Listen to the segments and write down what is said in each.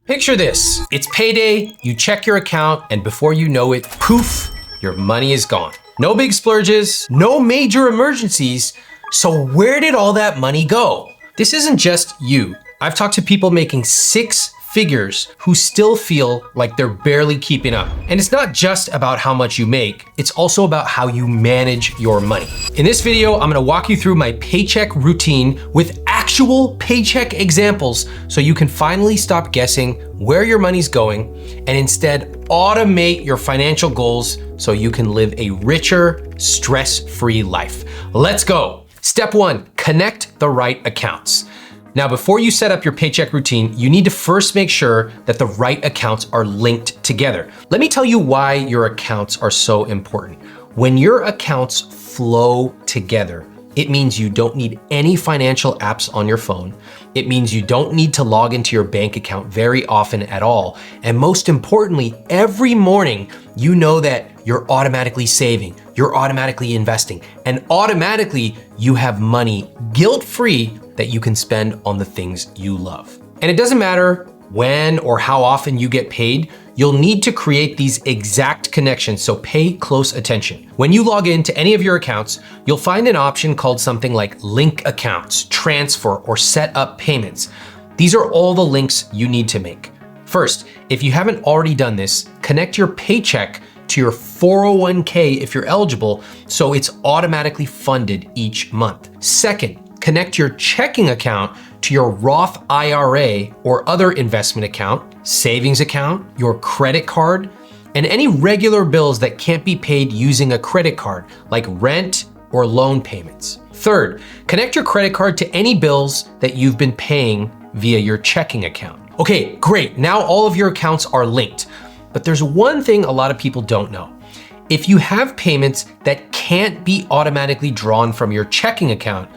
Picture this, it's payday, you check your account, and before you know it, poof, your money is gone. No big splurges, no major emergencies, so where did all that money go? This isn't just you. I've talked to people making 6 figures who still feel like they're barely keeping up. And it's not just about how much you make, it's also about how you manage your money. In this video, I'm gonna walk you through my paycheck routine with actual paycheck examples so you can finally stop guessing where your money's going and instead automate your financial goals so you can live a richer, stress-free life. Let's go. Step 1, connect the right accounts. Now, before you set up your paycheck routine, you need to first make sure that the right accounts are linked together. Let me tell you why your accounts are so important. When your accounts flow together, it means you don't need any financial apps on your phone. It means you don't need to log into your bank account very often at all. And most importantly, every morning, you know that you're automatically saving, you're automatically investing, and automatically you have money guilt-free that you can spend on the things you love. And it doesn't matter when or how often you get paid, you'll need to create these exact connections, so pay close attention. When you log into any of your accounts, you'll find an option called something like link accounts, transfer, or set up payments. These are all the links you need to make. First, if you haven't already done this, connect your paycheck to your 401k if you're eligible, so it's automatically funded each month. Second, connect your checking account to your Roth IRA or other investment account, savings account, your credit card, and any regular bills that can't be paid using a credit card, like rent or loan payments. Third, connect your credit card to any bills that you've been paying via your checking account. Okay, great. Now all of your accounts are linked. But there's one thing a lot of people don't know. If you have payments that can't be automatically drawn from your checking account,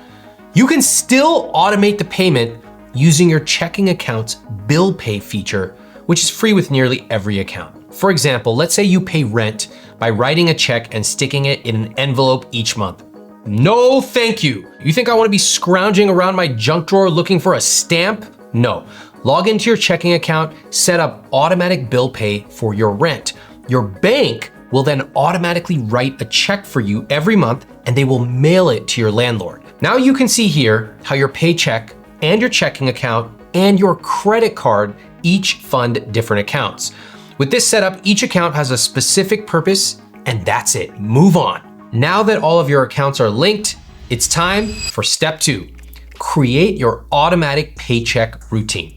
you can still automate the payment using your checking account's bill pay feature, which is free with nearly every account. For example, let's say you pay rent by writing a check and sticking it in an envelope each month. No, thank you. You think I want to be scrounging around my junk drawer looking for a stamp? No. Log into your checking account, set up automatic bill pay for your rent. Your bank will then automatically write a check for you every month and they will mail it to your landlord. Now you can see here how your paycheck and your checking account and your credit card each fund different accounts. With this setup, each account has a specific purpose and that's it. Move on. Now that all of your accounts are linked, it's time for step 2. Create your automatic paycheck routine.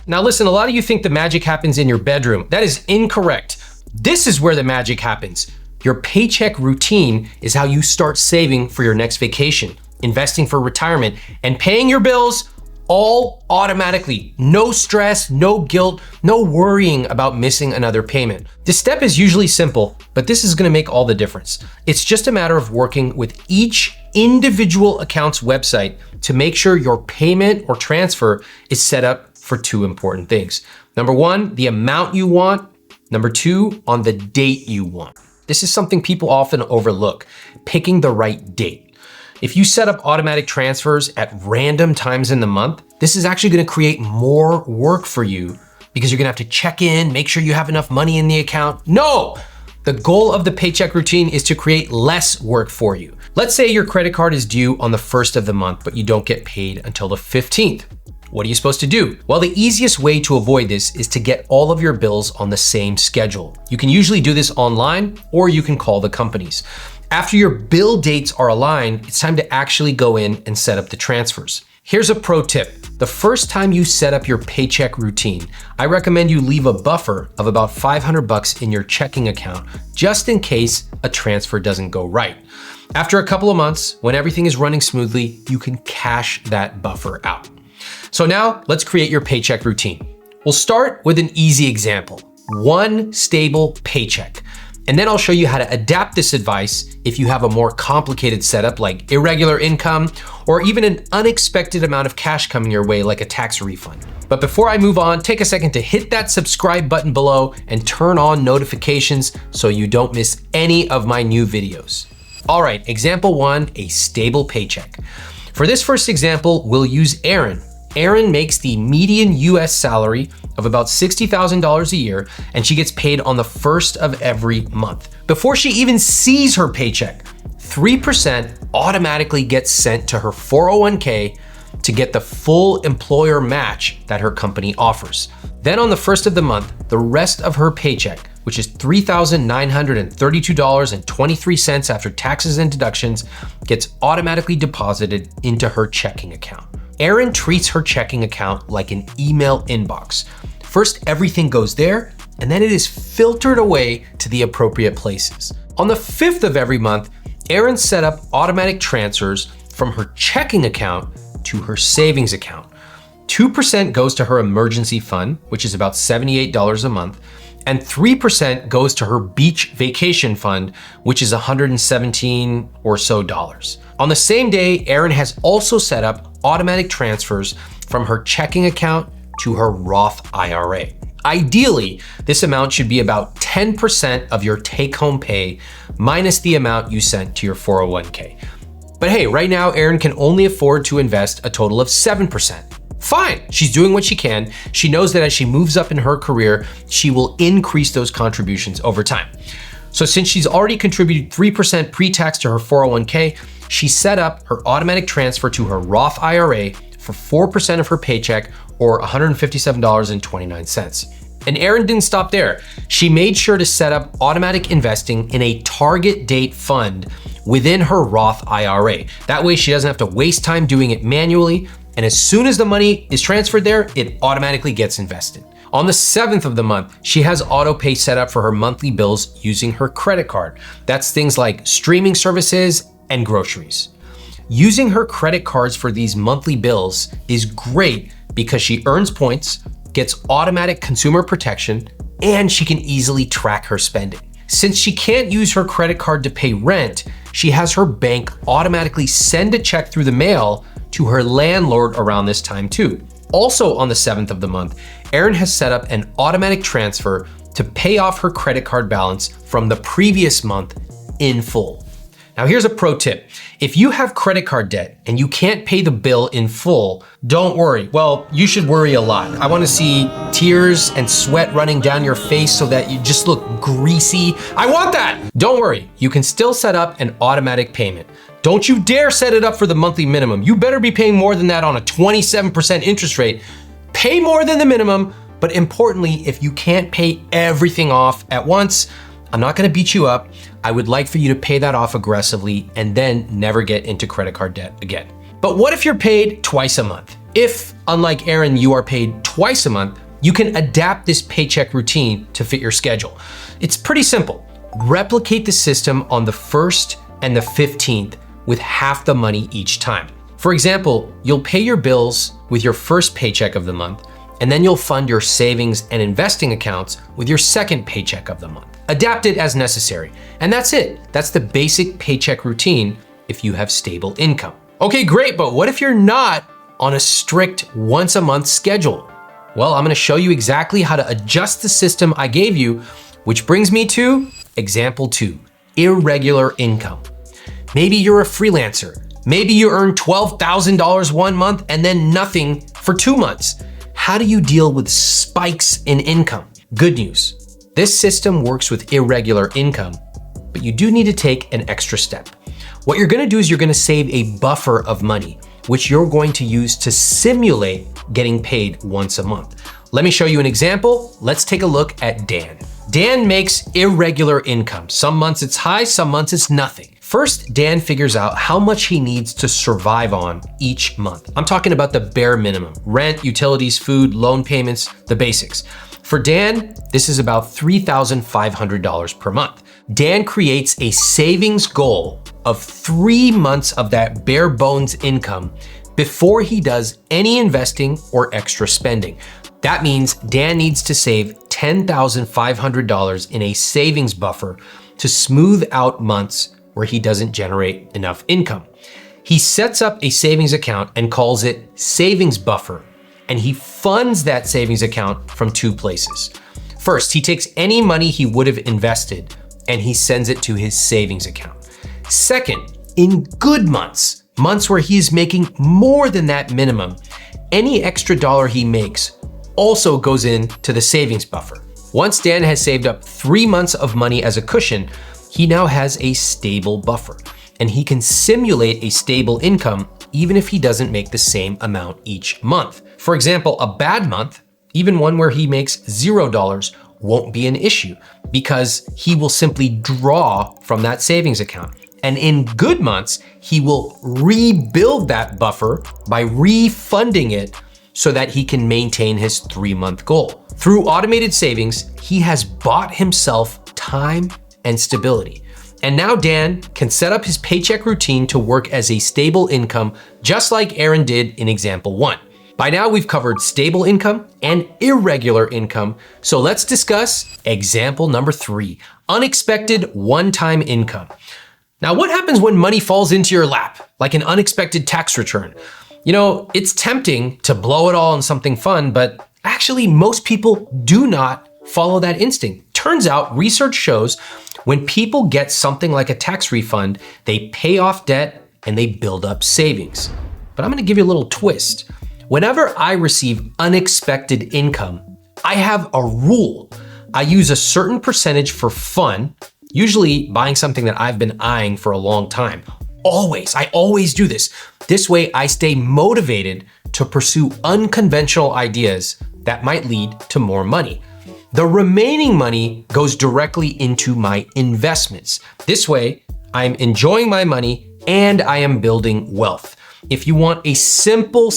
Now listen, a lot of you think the magic happens in your bedroom. That is incorrect. This is where the magic happens. Your paycheck routine is how you start saving for your next vacation, investing for retirement, and paying your bills all automatically. No stress, no guilt, no worrying about missing another payment. This step is usually simple, but this is gonna make all the difference. It's just a matter of working with each individual account's website to make sure your payment or transfer is set up for 2 important things. Number 1, the amount you want. Number 2, on the date you want. This is something people often overlook, picking the right date. If you set up automatic transfers at random times in the month, this is actually gonna create more work for you because you're gonna have to check in, make sure you have enough money in the account. No! The goal of the paycheck routine is to create less work for you. Let's say your credit card is due on the 1st of the month, but you don't get paid until the 15th. What are you supposed to do? Well, the easiest way to avoid this is to get all of your bills on the same schedule. You can usually do this online or you can call the companies. After your bill dates are aligned, it's time to actually go in and set up the transfers. Here's a pro tip. The first time you set up your paycheck routine, I recommend you leave a buffer of about $500 in your checking account, just in case a transfer doesn't go right. After a couple of months, when everything is running smoothly, you can cash that buffer out. So now let's create your paycheck routine. We'll start with an easy example, 1 stable paycheck. And then I'll show you how to adapt this advice if you have a more complicated setup like irregular income or even an unexpected amount of cash coming your way like a tax refund. But before I move on, take a second to hit that subscribe button below and turn on notifications so you don't miss any of my new videos. All right, example 1, a stable paycheck. For this first example, we'll use Aaron. Erin makes the median US salary of about $60,000 a year, and she gets paid on the first of every month. Before she even sees her paycheck, 3% automatically gets sent to her 401k to get the full employer match that her company offers. Then on the first of the month, the rest of her paycheck, which is $3,932.23 after taxes and deductions, gets automatically deposited into her checking account. Erin treats her checking account like an email inbox. First, everything goes there, and then it is filtered away to the appropriate places. On the 5th of every month, Erin set up automatic transfers from her checking account to her savings account. 2% goes to her emergency fund, which is about $78 a month, and 3% goes to her beach vacation fund, which is $117 or so dollars. On the same day, Erin has also set up automatic transfers from her checking account to her Roth IRA. Ideally, this amount should be about 10% of your take-home pay minus the amount you sent to your 401k. But hey, right now, Erin can only afford to invest a total of 7%. Fine, she's doing what she can. She knows that as she moves up in her career, she will increase those contributions over time. So since she's already contributed 3% pre-tax to her 401k, she set up her automatic transfer to her Roth IRA for 4% of her paycheck, or $157.29. And Erin didn't stop there. She made sure to set up automatic investing in a target date fund within her Roth IRA. That way she doesn't have to waste time doing it manually, and as soon as the money is transferred there, it automatically gets invested. On the 7th of the month, she has auto pay set up for her monthly bills using her credit card. That's things like streaming services and groceries. Using her credit cards for these monthly bills is great because she earns points, gets automatic consumer protection, and she can easily track her spending. Since she can't use her credit card to pay rent, she has her bank automatically send a check through the mail to her landlord around this time too. Also on the 7th of the month, Erin has set up an automatic transfer to pay off her credit card balance from the previous month in full. Now here's a pro tip. If you have credit card debt and you can't pay the bill in full, don't worry. Well, you should worry a lot. I wanna see tears and sweat running down your face so that you just look greasy. I want that! Don't worry, you can still set up an automatic payment. Don't you dare set it up for the monthly minimum. You better be paying more than that on a 27% interest rate. Pay more than the minimum, but importantly, if you can't pay everything off at once, I'm not gonna beat you up. I would like for you to pay that off aggressively and then never get into credit card debt again. But what if you're paid twice a month? If, unlike Erin, you are paid twice a month, you can adapt this paycheck routine to fit your schedule. It's pretty simple. Replicate the system on the 1st and the 15th with half the money each time. For example, you'll pay your bills with your first paycheck of the month, and then you'll fund your savings and investing accounts with your second paycheck of the month. Adapt it as necessary. And that's it. That's the basic paycheck routine if you have stable income. Okay, great, but what if you're not on a strict once a month schedule? Well, I'm gonna show you exactly how to adjust the system I gave you, which brings me to example 2, irregular income. Maybe you're a freelancer. Maybe you earn $12,000 one month and then nothing for 2 months. How do you deal with spikes in income? Good news. This system works with irregular income, but you do need to take an extra step. What you're gonna do is you're gonna save a buffer of money, which you're going to use to simulate getting paid once a month. Let me show you an example. Let's take a look at Dan. Dan makes irregular income. Some months it's high, some months it's nothing. First, Dan figures out how much he needs to survive on each month. I'm talking about the bare minimum: rent, utilities, food, loan payments, the basics. For Dan, this is about $3,500 per month. Dan creates a savings goal of 3 months of that bare bones income before he does any investing or extra spending. That means Dan needs to save $10,500 in a savings buffer to smooth out months where he doesn't generate enough income. He sets up a savings account and calls it savings buffer, and he funds that savings account from 2 places. First, he takes any money he would have invested and he sends it to his savings account. Second, in good months, months where he's making more than that minimum, any extra dollar he makes also goes into the savings buffer. Once Dan has saved up 3 months of money as a cushion, he now has a stable buffer, and he can simulate a stable income even if he doesn't make the same amount each month. For example, a bad month, even one where he makes $0, won't be an issue because he will simply draw from that savings account. And in good months, he will rebuild that buffer by refunding it so that he can maintain his 3-month goal. Through automated savings, he has bought himself time and stability. And now Dan can set up his paycheck routine to work as a stable income, just like Aaron did in example 1. By now, we've covered stable income and irregular income, so let's discuss example number 3, unexpected one-time income. Now, what happens when money falls into your lap, like an unexpected tax return? You know, it's tempting to blow it all on something fun, but actually most people do not follow that instinct. Turns out research shows when people get something like a tax refund, they pay off debt and they build up savings. But I'm gonna give you a little twist. Whenever I receive unexpected income, I have a rule. I use a certain percentage for fun, usually buying something that I've been eyeing for a long time. I always do this. This way I stay motivated to pursue unconventional ideas that might lead to more money. The remaining money goes directly into my investments. This way, I'm enjoying my money and I am building wealth. If you want a simple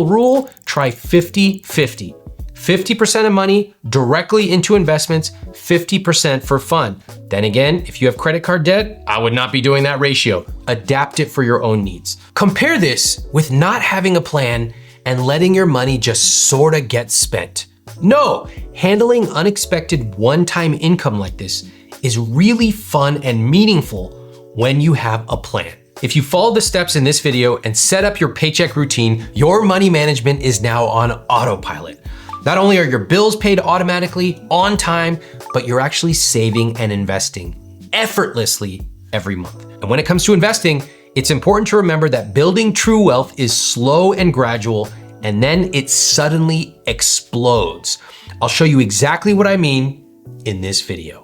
rule, try 50-50. 50% of money directly into investments, 50% for fun. Then again, if you have credit card debt, I would not be doing that ratio. Adapt it for your own needs. Compare this with not having a plan and letting your money just sorta get spent. No, handling unexpected one-time income like this is really fun and meaningful when you have a plan. If you follow the steps in this video and set up your paycheck routine, your money management is now on autopilot. Not only are your bills paid automatically on time, but you're actually saving and investing effortlessly every month. And when it comes to investing, it's important to remember that building true wealth is slow and gradual, and then it suddenly explodes. I'll show you exactly what I mean in this video.